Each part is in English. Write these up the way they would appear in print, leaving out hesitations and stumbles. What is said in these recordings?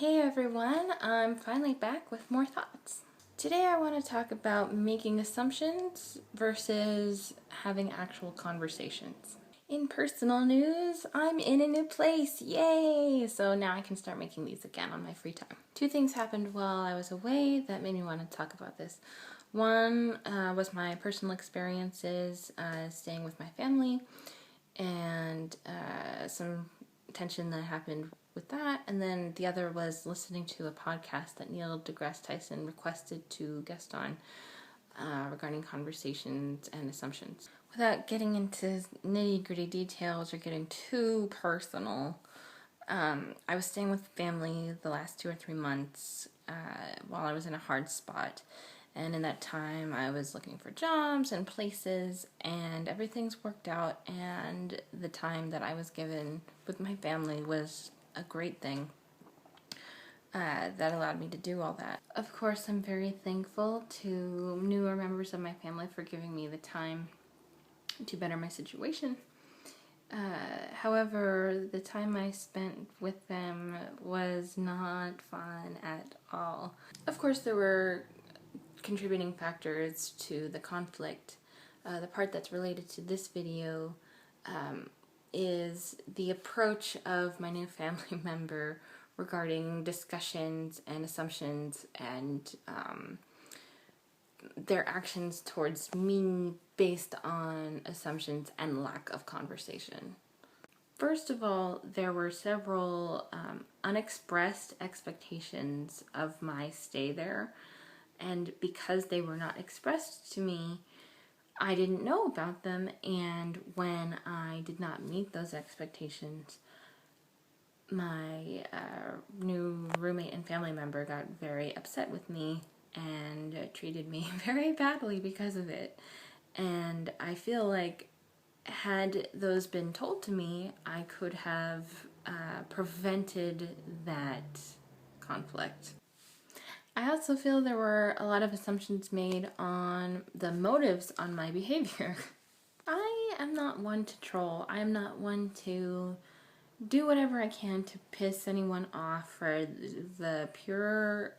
Hey everyone, I'm finally back with more thoughts. Today I want to talk about making assumptions versus having actual conversations. In personal news, I'm in a new place, yay! So now I can start making these again on my free time. Two things happened while I was away that made me want to talk about this. One was my personal experiences staying with my family and some tension that happened with that, and then the other was listening to a podcast that Neil deGrasse Tyson requested to guest on regarding conversations and assumptions. Without getting into nitty-gritty details or getting too personal, I was staying with family the last 2 or 3 months while I was in a hard spot. And in that time, I was looking for jobs and places, and everything's worked out, and the time that I was given with my family was a great thing that allowed me to do all that. Of course, I'm very thankful to newer members of my family for giving me the time to better my situation. However, the time I spent with them was not fun at all. Of course, there were contributing factors to the conflict. The part that's related to this video is the approach of my new family member regarding discussions and assumptions and their actions towards me based on assumptions and lack of conversation. First of all, there were several unexpressed expectations of my stay there. And because they were not expressed to me, I didn't know about them. And when I did not meet those expectations, my new roommate and family member got very upset with me and treated me very badly because of it. And I feel like had those been told to me, I could have prevented that conflict. I also feel there were a lot of assumptions made on the motives on my behavior. I am not one to troll. I am not one to do whatever I can to piss anyone off for the pure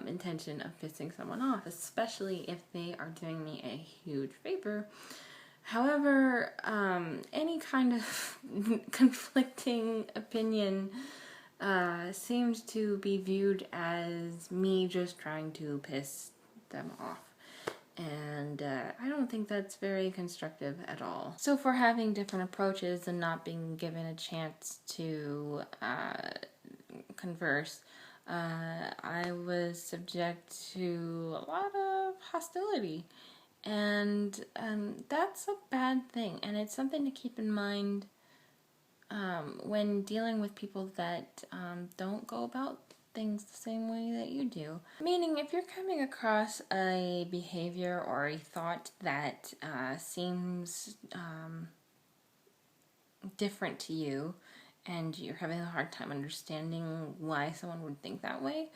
intention of pissing someone off, especially if they are doing me a huge favor. However, any kind of conflicting opinion seems to be viewed as me just trying to piss them off. And I don't think that's very constructive at all. So for having different approaches and not being given a chance to converse, I was subject to a lot of hostility. And that's a bad thing. And it's something to keep in mind when dealing with people that don't go about things the same way that you do. Meaning, if you're coming across a behavior or a thought that seems different to you, and you're having a hard time understanding why someone would think that way,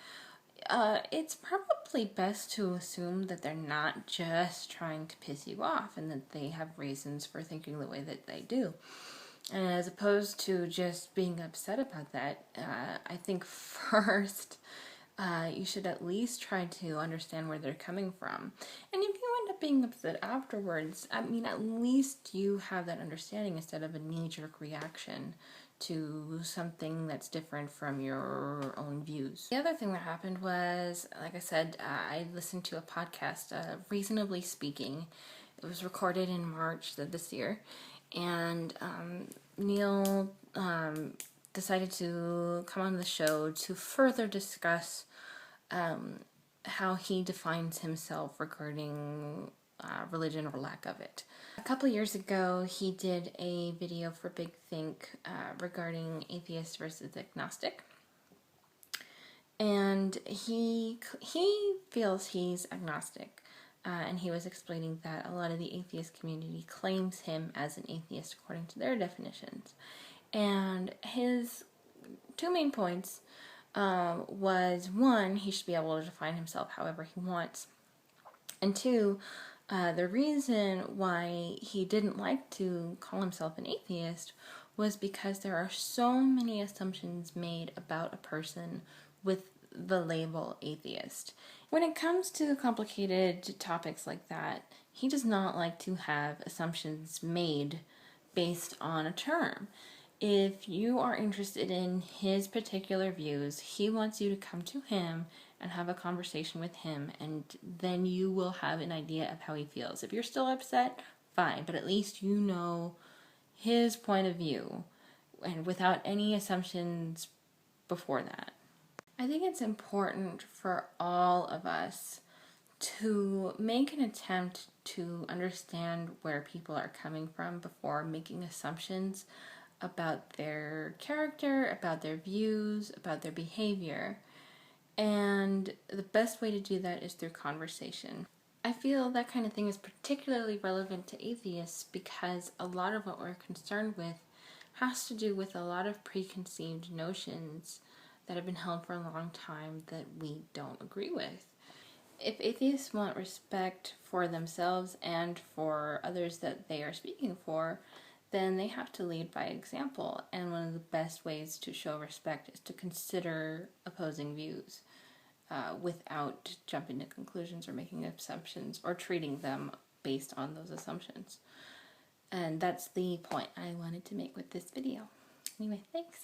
it's probably best to assume that they're not just trying to piss you off and that they have reasons for thinking the way that they do. And as opposed to just being upset about that, I think first you should at least try to understand where they're coming from. And if you end up being upset afterwards, I mean, at least you have that understanding instead of a knee-jerk reaction to something that's different from your own views. The other thing that happened was, like I said, I listened to a podcast, Reasonably Speaking. It was recorded in March of this year. And Neil decided to come on the show to further discuss how he defines himself regarding religion or lack of it. A couple years ago, he did a video for Big Think regarding atheist versus agnostic. And he feels he's agnostic. And he was explaining that a lot of the atheist community claims him as an atheist according to their definitions. And his 2 main points was, 1, he should be able to define himself however he wants. And 2, the reason why he didn't like to call himself an atheist was because there are so many assumptions made about a person with the label atheist. When it comes to complicated topics like that, he does not like to have assumptions made based on a term. If you are interested in his particular views, he wants you to come to him and have a conversation with him, and then you will have an idea of how he feels. If you're still upset, fine, but at least you know his point of view and without any assumptions before that. I think it's important for all of us to make an attempt to understand where people are coming from before making assumptions about their character, about their views, about their behavior. And the best way to do that is through conversation. I feel that kind of thing is particularly relevant to atheists because a lot of what we're concerned with has to do with a lot of preconceived notions that have been held for a long time that we don't agree with. If atheists want respect for themselves and for others that they are speaking for, then they have to lead by example. And one of the best ways to show respect is to consider opposing views without jumping to conclusions or making assumptions or treating them based on those assumptions. And that's the point I wanted to make with this video. Anyway, thanks.